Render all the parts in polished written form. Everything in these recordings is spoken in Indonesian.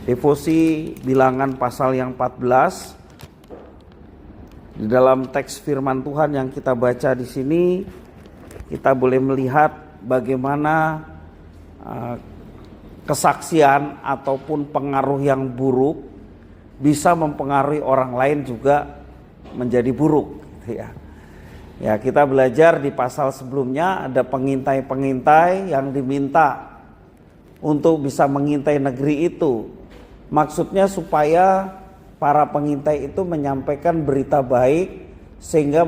Devosi Bilangan pasal yang 14. Di dalam teks firman Tuhan yang kita baca di sini, kita boleh melihat bagaimana kesaksian ataupun pengaruh yang buruk bisa mempengaruhi orang lain juga menjadi buruk, gitu ya. Ya, kita belajar di pasal sebelumnya ada pengintai-pengintai yang diminta untuk bisa mengintai negeri itu. Maksudnya supaya para pengintai itu menyampaikan berita baik sehingga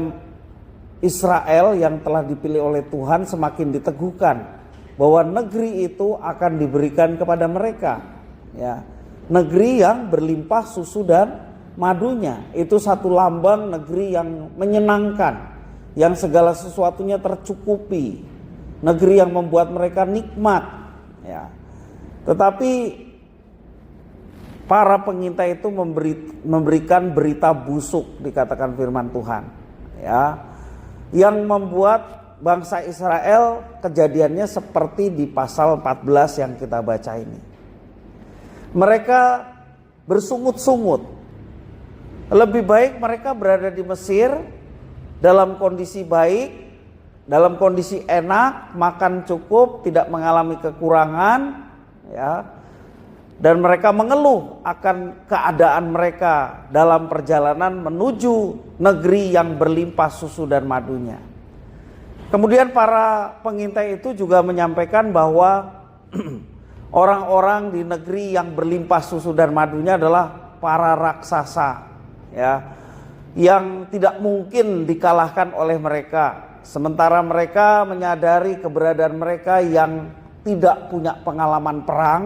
Israel yang telah dipilih oleh Tuhan semakin diteguhkan bahwa negeri itu akan diberikan kepada mereka, ya. Negeri yang berlimpah susu dan madunya, itu satu lambang negeri yang menyenangkan, yang segala sesuatunya tercukupi, negeri yang membuat mereka nikmat, ya. Tetapi para pengintai itu memberikan berita busuk, dikatakan firman Tuhan, ya, yang membuat bangsa Israel kejadiannya seperti di pasal 14 yang kita baca ini. Mereka bersungut-sungut. Lebih baik mereka berada di Mesir dalam kondisi baik, dalam kondisi enak, makan cukup, tidak mengalami kekurangan, ya. Dan mereka mengeluh akan keadaan mereka dalam perjalanan menuju negeri yang berlimpah susu dan madunya. Kemudian para pengintai itu juga menyampaikan bahwa orang-orang di negeri yang berlimpah susu dan madunya adalah para raksasa, ya, yang tidak mungkin dikalahkan oleh mereka. Sementara mereka menyadari keberadaan mereka yang tidak punya pengalaman perang,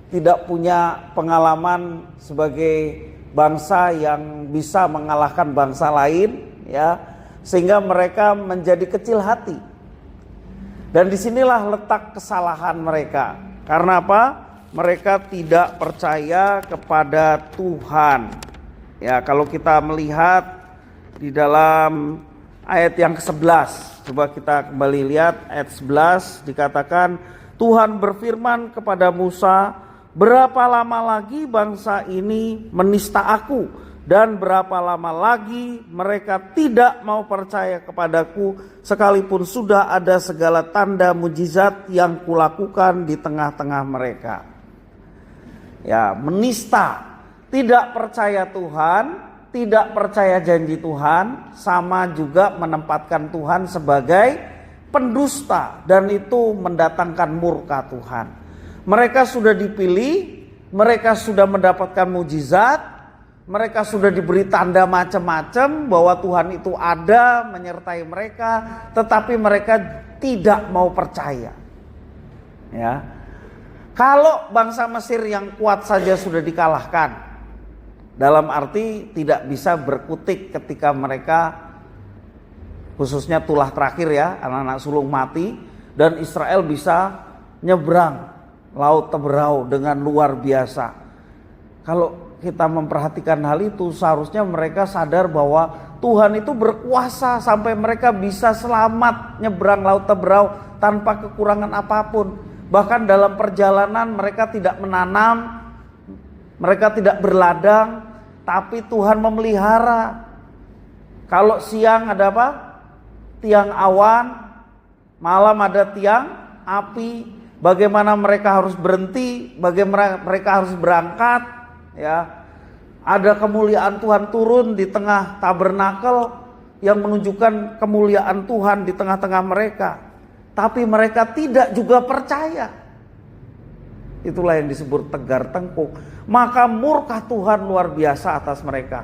tidak punya pengalaman sebagai bangsa yang bisa mengalahkan bangsa lain, ya, sehingga mereka menjadi kecil hati. Dan disinilah letak kesalahan mereka. Karena apa? Mereka tidak percaya kepada Tuhan. Ya, kalau kita melihat di dalam ayat yang ke-11, coba kita kembali lihat ayat 11, dikatakan Tuhan berfirman kepada Musa, berapa lama lagi bangsa ini menista aku, dan berapa lama lagi mereka tidak mau percaya kepadaku, sekalipun sudah ada segala tanda mujizat yang kulakukan di tengah-tengah mereka. Ya, menista, tidak percaya Tuhan, tidak percaya janji Tuhan, sama juga menempatkan Tuhan sebagai pendusta, dan itu mendatangkan murka Tuhan. Mereka sudah dipilih, mereka sudah mendapatkan mujizat, mereka sudah diberi tanda macam-macam bahwa Tuhan itu ada menyertai mereka, tetapi mereka tidak mau percaya. Ya. Kalau bangsa Mesir yang kuat saja sudah dikalahkan, dalam arti tidak bisa berkutik ketika mereka, khususnya tulah terakhir ya, anak-anak sulung mati, dan Israel bisa nyebrang Laut Teberau dengan luar biasa. Kalau kita memperhatikan hal itu, seharusnya mereka sadar bahwa Tuhan itu berkuasa sampai mereka bisa selamat nyebrang Laut Teberau tanpa kekurangan apapun. Bahkan dalam perjalanan mereka tidak menanam, mereka tidak berladang, tapi Tuhan memelihara. Kalau siang ada apa? Tiang awan, malam ada tiang api. Bagaimana mereka harus berhenti, bagaimana mereka harus berangkat, ya. Ada kemuliaan Tuhan turun di tengah tabernakel yang menunjukkan kemuliaan Tuhan di tengah-tengah mereka. Tapi mereka tidak juga percaya. Itulah yang disebut tegar tengkuk. Maka murka Tuhan luar biasa atas mereka.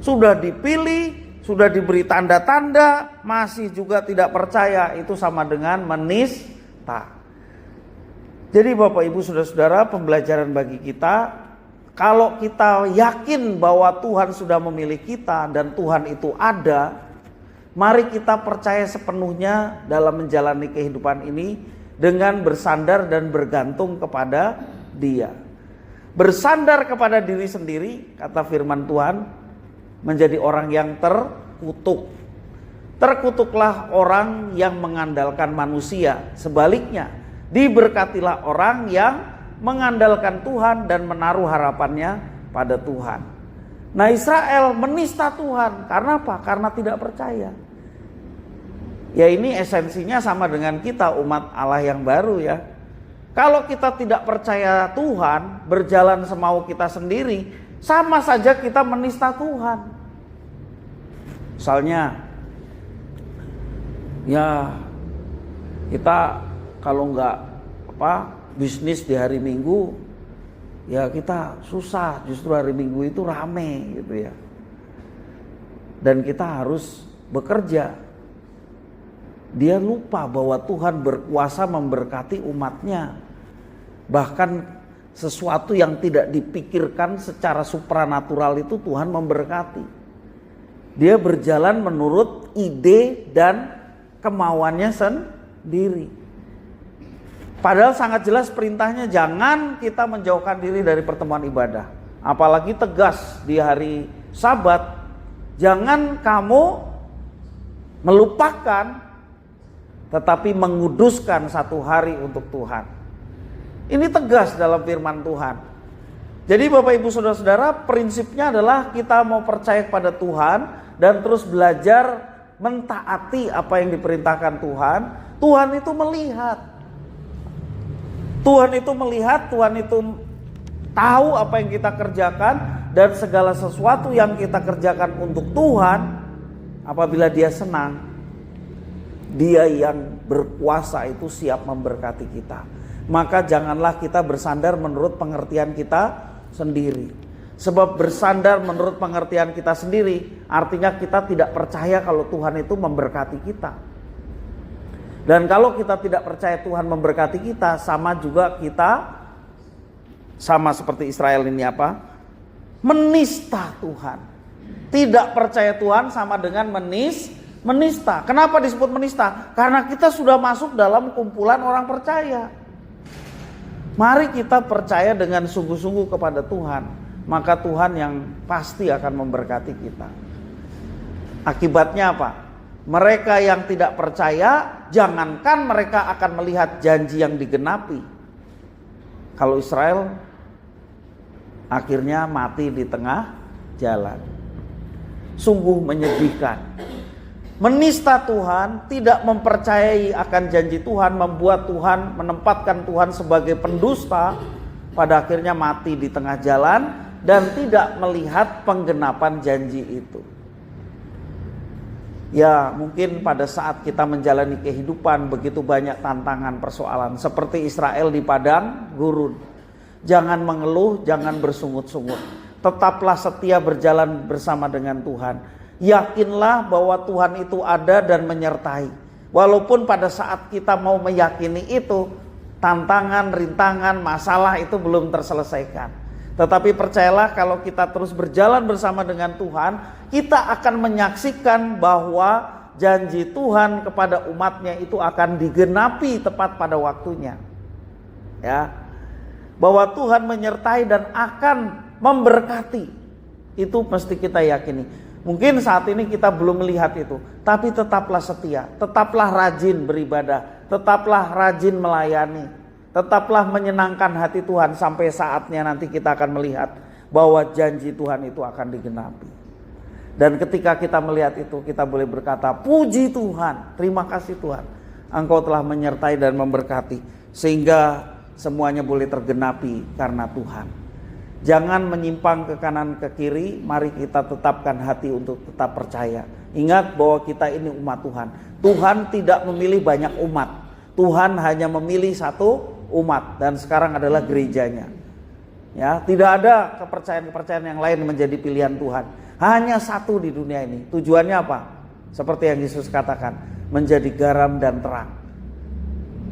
Sudah dipilih, sudah diberi tanda-tanda, masih juga tidak percaya. Itu sama dengan menista. Jadi Bapak Ibu Saudara-saudara, pembelajaran bagi kita, kalau kita yakin bahwa Tuhan sudah memilih kita dan Tuhan itu ada, mari kita percaya sepenuhnya dalam menjalani kehidupan ini dengan bersandar dan bergantung kepada Dia. Bersandar kepada diri sendiri, kata firman Tuhan, menjadi orang yang terkutuk. Terkutuklah orang yang mengandalkan manusia, sebaliknya diberkatilah orang yang mengandalkan Tuhan dan menaruh harapannya pada Tuhan. Nah, Israel menista Tuhan. Karena apa? Karena tidak percaya. Ya, ini esensinya sama dengan kita, umat Allah yang baru ya. Kalau kita tidak percaya Tuhan, berjalan semau kita sendiri, sama saja kita menista Tuhan. Misalnya, ya kita kalau nggak bisnis di hari Minggu, ya kita susah. Justru hari Minggu itu rame gitu ya. Dan kita harus bekerja. Dia lupa bahwa Tuhan berkuasa memberkati umatnya. Bahkan sesuatu yang tidak dipikirkan secara supranatural itu Tuhan memberkati. Dia berjalan menurut ide dan kemauannya sendiri. Padahal sangat jelas perintahnya, jangan kita menjauhkan diri dari pertemuan ibadah. Apalagi tegas di hari Sabat, jangan kamu melupakan tetapi menguduskan satu hari untuk Tuhan. Ini tegas dalam firman Tuhan. Jadi Bapak Ibu Saudara-saudara, prinsipnya adalah kita mau percaya kepada Tuhan dan terus belajar mentaati apa yang diperintahkan Tuhan. Tuhan itu melihat. Tuhan itu melihat, Tuhan itu tahu apa yang kita kerjakan, dan segala sesuatu yang kita kerjakan untuk Tuhan, apabila Dia senang, Dia yang berkuasa itu siap memberkati kita. Maka janganlah kita bersandar menurut pengertian kita sendiri. Sebab bersandar menurut pengertian kita sendiri artinya kita tidak percaya kalau Tuhan itu memberkati kita. Dan kalau kita tidak percaya Tuhan memberkati kita, sama juga kita, sama seperti Israel ini menista Tuhan. Tidak percaya Tuhan sama dengan menista. Kenapa disebut menista? Karena kita sudah masuk dalam kumpulan orang percaya. Mari kita percaya dengan sungguh-sungguh kepada Tuhan, maka Tuhan yang pasti akan memberkati kita. Akibatnya apa? Mereka yang tidak percaya, jangankan mereka akan melihat janji yang digenapi. Kalau Israel akhirnya mati di tengah jalan. Sungguh menyedihkan. Menista Tuhan, tidak mempercayai akan janji Tuhan, membuat Tuhan, menempatkan Tuhan sebagai pendusta, pada akhirnya mati di tengah jalan dan tidak melihat penggenapan janji itu. Ya, mungkin pada saat kita menjalani kehidupan begitu banyak tantangan, persoalan seperti Israel di padang gurun. Jangan mengeluh, jangan bersungut-sungut. Tetaplah setia berjalan bersama dengan Tuhan. Yakinlah bahwa Tuhan itu ada dan menyertai. Walaupun pada saat kita mau meyakini itu, tantangan, rintangan, masalah itu belum terselesaikan. Tetapi percayalah, kalau kita terus berjalan bersama dengan Tuhan, kita akan menyaksikan bahwa janji Tuhan kepada umatnya itu akan digenapi tepat pada waktunya. Ya, bahwa Tuhan menyertai dan akan memberkati, itu mesti kita yakini. Mungkin saat ini kita belum melihat itu, tapi tetaplah setia, tetaplah rajin beribadah, tetaplah rajin melayani. Tetaplah menyenangkan hati Tuhan sampai saatnya nanti kita akan melihat bahwa janji Tuhan itu akan digenapi. Dan ketika kita melihat itu, kita boleh berkata, puji Tuhan, terima kasih Tuhan, Engkau telah menyertai dan memberkati, sehingga semuanya boleh tergenapi karena Tuhan. Jangan menyimpang ke kanan ke kiri, mari kita tetapkan hati untuk tetap percaya. Ingat bahwa kita ini umat Tuhan. Tuhan tidak memilih banyak umat, Tuhan hanya memilih satu umat, dan sekarang adalah gerejanya. Ya, tidak ada kepercayaan-kepercayaan yang lain menjadi pilihan Tuhan. Hanya satu di dunia ini. Tujuannya apa? Seperti yang Yesus katakan, menjadi garam dan terang.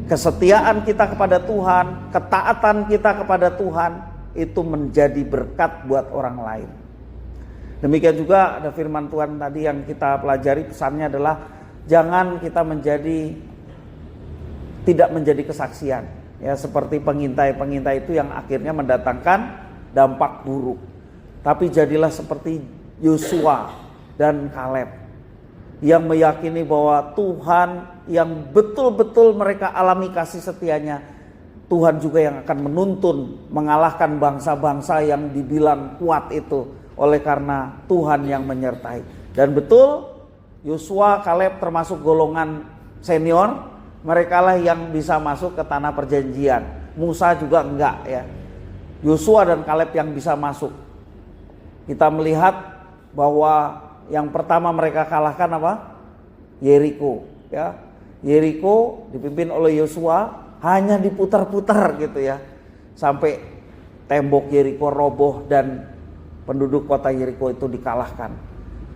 Kesetiaan kita kepada Tuhan, ketaatan kita kepada Tuhan, itu menjadi berkat buat orang lain. Demikian juga ada firman Tuhan tadi yang kita pelajari, pesannya adalah jangan kita tidak menjadi kesaksian. Ya, seperti pengintai-pengintai itu yang akhirnya mendatangkan dampak buruk. Tapi jadilah seperti Yosua dan Kaleb yang meyakini bahwa Tuhan yang betul-betul mereka alami kasih setianya Tuhan juga yang akan menuntun, mengalahkan bangsa-bangsa yang dibilang kuat itu, oleh karena Tuhan yang menyertai. Dan betul, Yosua, Kaleb termasuk golongan senior, mereka lah yang bisa masuk ke tanah perjanjian. Musa juga enggak ya. Yosua dan Kaleb yang bisa masuk. Kita melihat bahwa yang pertama mereka kalahkan apa? Yeriko ya. Yeriko dipimpin oleh Yosua, hanya diputar-putar gitu ya, sampai tembok Yeriko roboh dan penduduk kota Yeriko itu dikalahkan.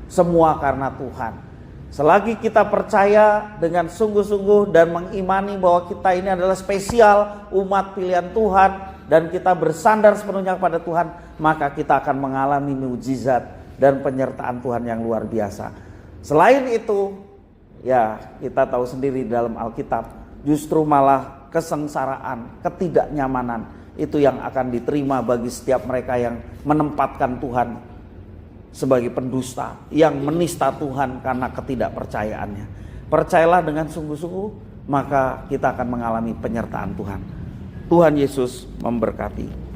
Semua karena Tuhan. Selagi kita percaya dengan sungguh-sungguh dan mengimani bahwa kita ini adalah spesial umat pilihan Tuhan, dan kita bersandar sepenuhnya pada Tuhan, maka kita akan mengalami mukjizat dan penyertaan Tuhan yang luar biasa. Selain itu, ya kita tahu sendiri dalam Alkitab, justru malah kesengsaraan, ketidaknyamanan itu yang akan diterima bagi setiap mereka yang menempatkan Tuhan sebagai pendusta, yang menista Tuhan karena ketidakpercayaannya. Percayalah dengan sungguh-sungguh, maka kita akan mengalami penyertaan Tuhan. Tuhan Yesus memberkati.